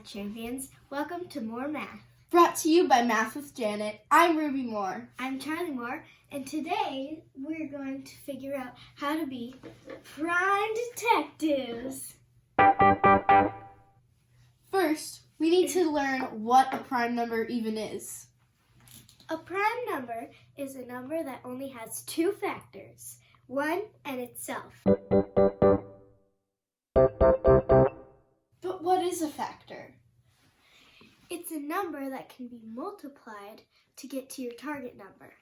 champions. Welcome to More Math. Brought to you by Math with Janet. I'm Ruby Moore. I'm Charley Moore, and today we're going to figure out how to be prime detectives. First, we need to learn what a prime number even is. A prime number is a number that only has two factors, one and itself. But what is a factor? It's a number that can be multiplied to get to your target number.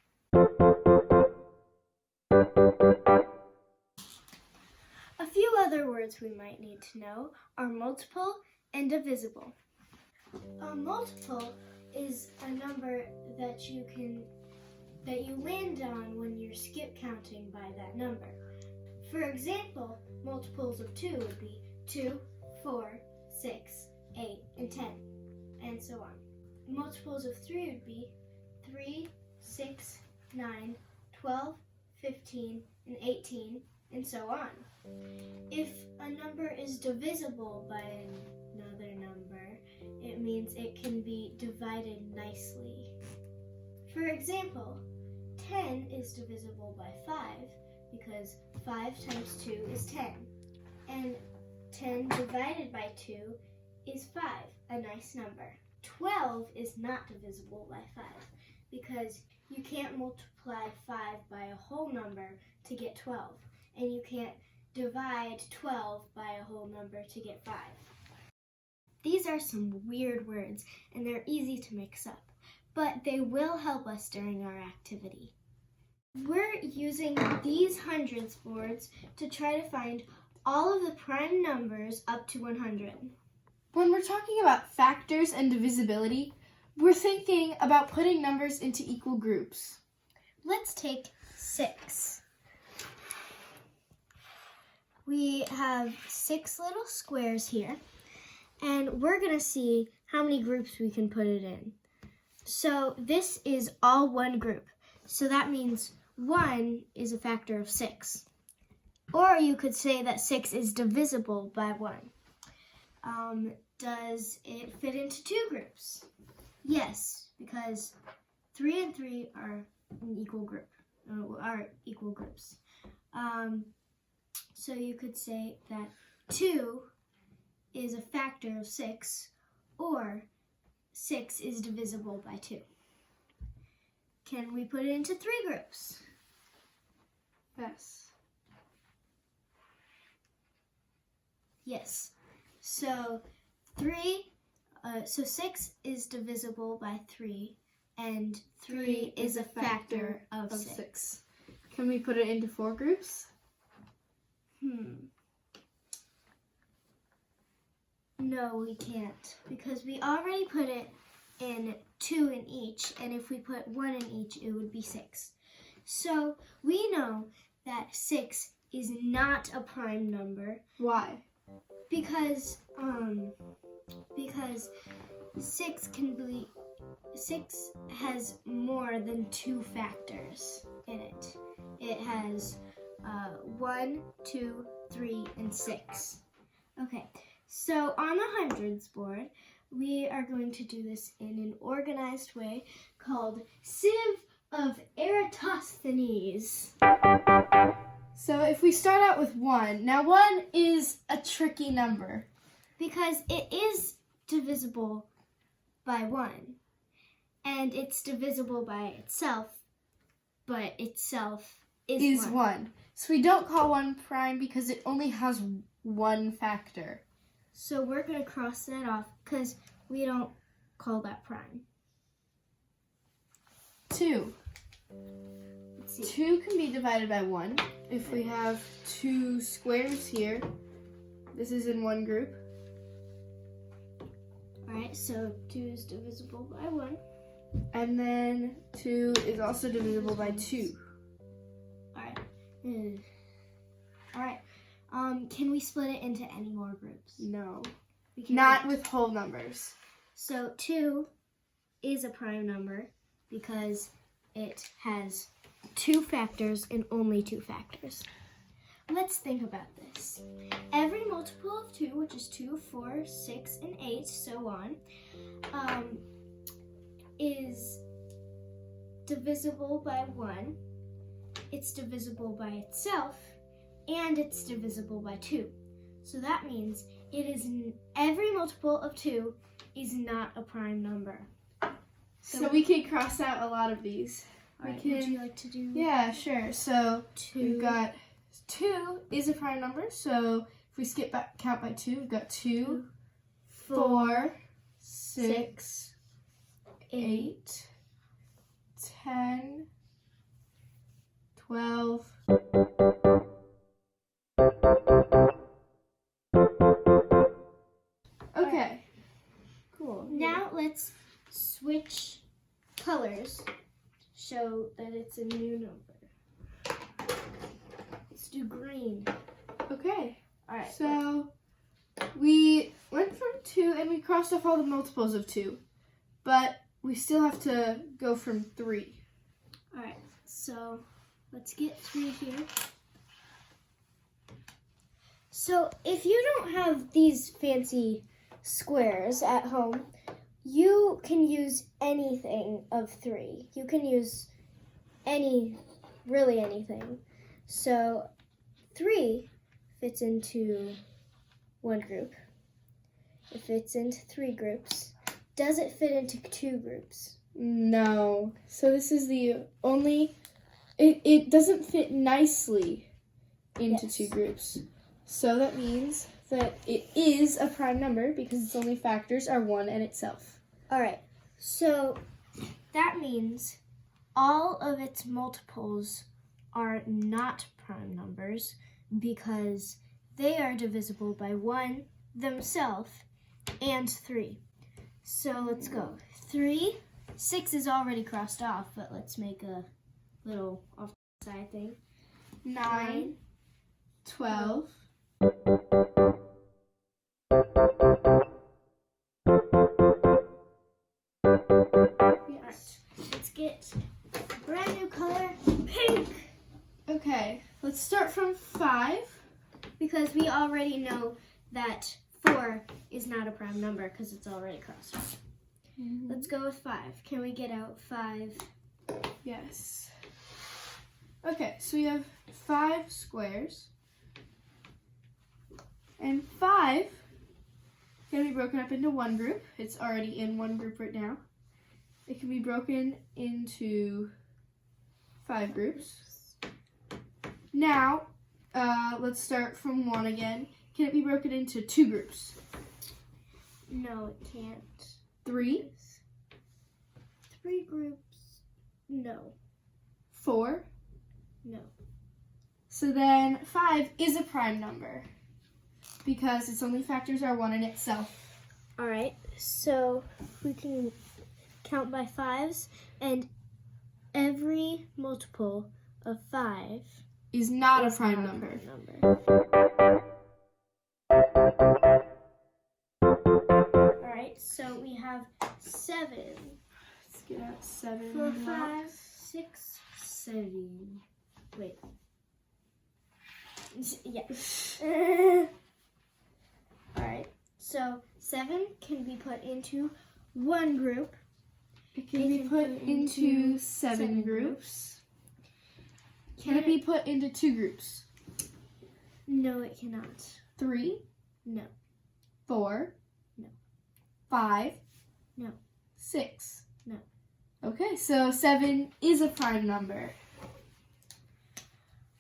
A few other words we might need to know are multiple and divisible. A multiple is a number that you land on when you're skip counting by that number. For example, multiples of 2 would be 2, 4, 6, 8, and 10, and so on. Multiples of 3 would be 3, 6, 9, 12, 15, and 18, and so on. If a number is divisible by another number, it means it can be divided nicely. For example, 10 is divisible by 5 because 5 times 2 is 10, and 10 divided by 2 is 5, a nice number. 12 is not divisible by 5 because you can't multiply 5 by a whole number to get 12, and you can't divide 12 by a whole number to get 5. These are some weird words, and they're easy to mix up, but they will help us during our activity. We're using these hundreds boards to try to find all of the prime numbers up to 100. When we're talking about factors and divisibility, we're thinking about putting numbers into equal groups. Let's take 6. We have 6 little squares here, and we're going to see how many groups we can put it in. So this is all one group, so that means 1 is a factor of 6. Or you could say that 6 is divisible by 1. Does it fit into 2 groups? Yes, because 3 and 3 are an equal group, are equal groups. So you could say that 2 is a factor of 6, or 6 is divisible by 2. Can we put it into 3 groups? Yes. Yes. So 6 is divisible by 3, and 3 is a factor of 6. Can we put it into 4 groups? No, we can't, because we already put it in 2 in each, and if we put 1 in each, it would be 6. So we know that 6 is not a prime number. Why? Because 6 has more than 2 factors in it. It has 1, 2, 3, and 6. Okay, so on the hundreds board, we are going to do this in an organized way called Sieve of Eratosthenes. So if we start out with 1, now 1 is a tricky number. Because it is divisible by 1, and it's divisible by itself, but itself is 1. So we don't call 1 prime because it only has 1 factor. So we're going to cross that off because we don't call that prime. 2. 2 can be divided by 1. If we have 2 squares here, this is in one group. Alright, so 2 is divisible by 1. And then 2 is also divisible by 2. Alright. Can we split it into any more groups? No. We can Not with whole numbers. So 2 is a prime number because it has 2 factors and only 2 factors. let's think about this. Every multiple of 2, which is 2, 4, 6, and 8, so on, is divisible by 1, it's divisible by itself, and it's divisible by 2. So that means every multiple of 2 is not a prime number. So we can cross out a lot of these. Would you like to do? Yeah, sure. So 2. we've got 2 is a prime number. So if we skip back, count by 2, we've got 2, 4, 6, 8, 10, 12. Okay. Cool. Now let's switch colors, show that it's a new number. Let's do green. Okay. All right. So we went from 2 and we crossed off all the multiples of 2, but we still have to go from 3. All right. So let's get 3 here. So if you don't have these fancy squares at home, you can use anything of 3. You can use really anything. So 3 fits into one group. It fits into 3 groups. Does it fit into 2 groups? No. So this is the only, it doesn't fit nicely into Yes. 2 groups. So that means that it is a prime number because its only factors are 1 and itself. All right. So that means all of its multiples are not prime numbers because they are divisible by 1 themselves and 3. So let's go. 3, 6 is already crossed off, but let's make a little off-side thing. 9, 12. Yes. Let's get a brand new color, pink, Okay, let's start from 5. because we already know that 4 is not a prime number because it's already crossed off. Let's go with 5. Can we get out 5? Yes. Okay, so we have 5 squares. And 5 can be broken up into one group. It's already in one group right now. It can be broken into 5 groups. Now, let's start from 1 again. Can it be broken into 2 groups? No, it can't. 3, 3 groups? No. 4. No. So then 5 is a prime number because its only factors are 1 in itself. All right, so we can count by 5s, and every multiple of 5 Is not is a prime not number. a prime number. All right, so we have 7. Let's get out 7. 4, blocks. 5, 6, 7. Wait. Yeah. All right. So 7 can be put into one group. It can be put into 7 groups. Can it be put into 2 groups? No, it cannot. 3, No. 4, No. 5, No. 6. No. Okay, so 7 is a prime number.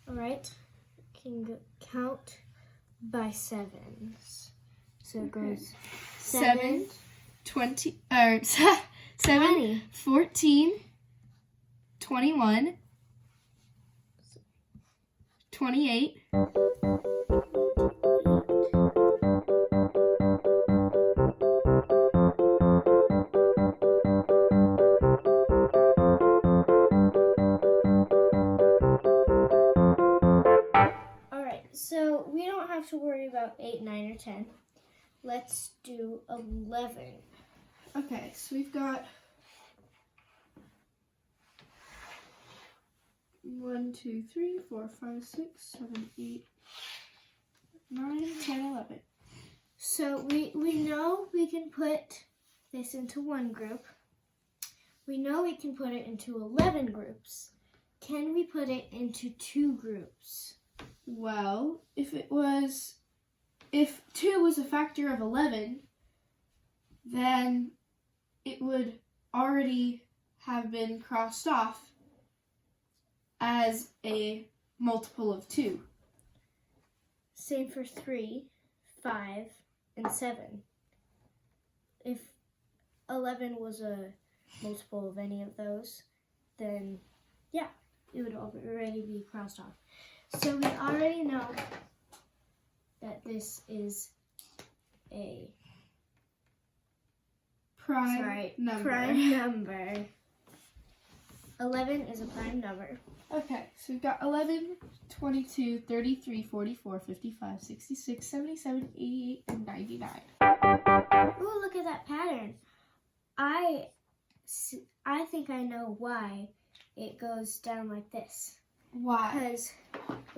All right. Can count by 7s. So it goes 7, 20, or 7, 20. 14, 21, 28, 8, 9, or 10. Let's do 11. Okay, so we've got 1, 2, 3, 4, 5, 6, 7, 8, 9, 10, 11. So we know we can put this into one group. We know we can put it into 11 groups. Can we put it into 2 groups? Well, if 2 was a factor of 11, then it would already have been crossed off as a multiple of 2. Same for 3, 5, and 7. If 11 was a multiple of any of those, then yeah, it would already be crossed off. So we already know that this is a Prime number. Prime number. 11 is a prime number. Okay, so we've got 11, 22, 33, 44, 55, 66, 77, 88, and 99. Ooh, look at that pattern. I think I know why it goes down like this. Why?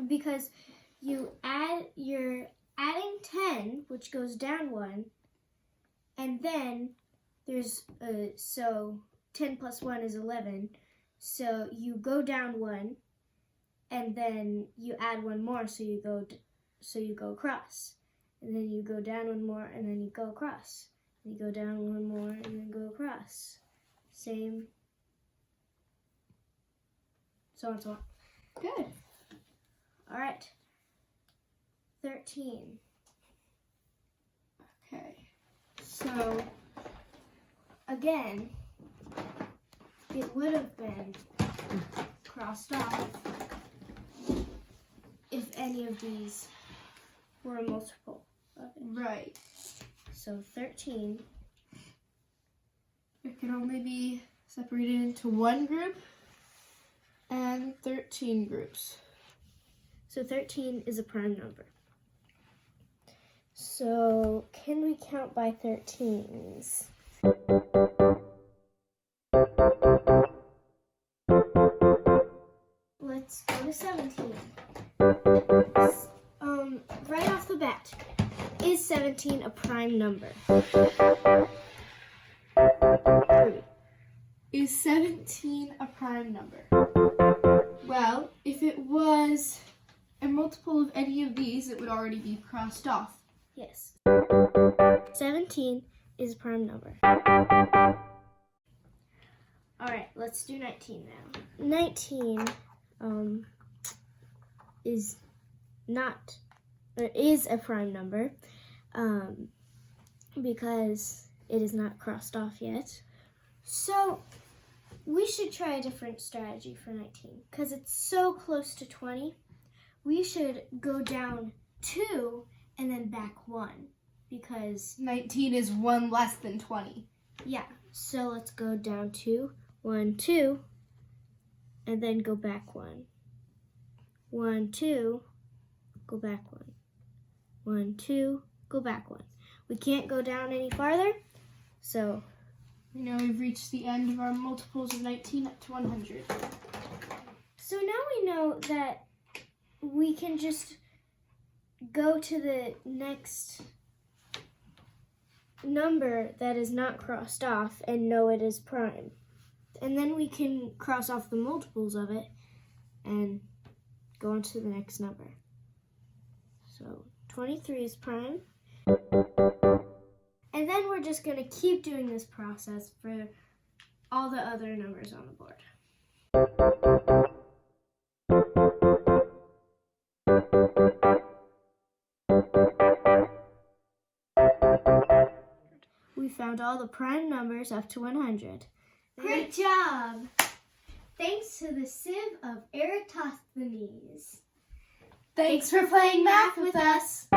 Because you're adding 10, which goes down 1, and then there's so 10 plus 1 is 11. So you go down 1, and then you add 1 more, so you go across, and then you go down 1 more, and then you go across. You go down 1 more, and then go across. Same. So on and so on. Good. All right. 13. Okay. So again, it would have been crossed off if any of these were a multiple of it. Right. So 13. It can only be separated into 1 group and 13 groups. So 13 is a prime number. So can we count by 13s? Let's go to 17. Right off the bat, is 17 a prime number? Is 17 a prime number? Well, if it was a multiple of any of these, it would already be crossed off. Yes. 17 is a prime number. All right, let's do 19 now. 19 is a prime number because it is not crossed off yet. So we should try a different strategy for 19 because it's so close to 20. We should go down 2 and then back 1 because 19 is 1 less than 20. Yeah, so let's go down 2, 1, 2, and then go back 1. 1, 2, go back 1. 1, 2, go back 1. We can't go down any farther, so we know we've reached the end of our multiples of 19 up to 100. So now we know that we can just go to the next number that is not crossed off and know it is prime. And then we can cross off the multiples of it and go on to the next number. So 23 is prime. And then we're just going to keep doing this process for all the other numbers on the board. We found all the prime numbers up to 100. Great job! Thanks to the Sieve of Eratosthenes. Thanks for playing math with us.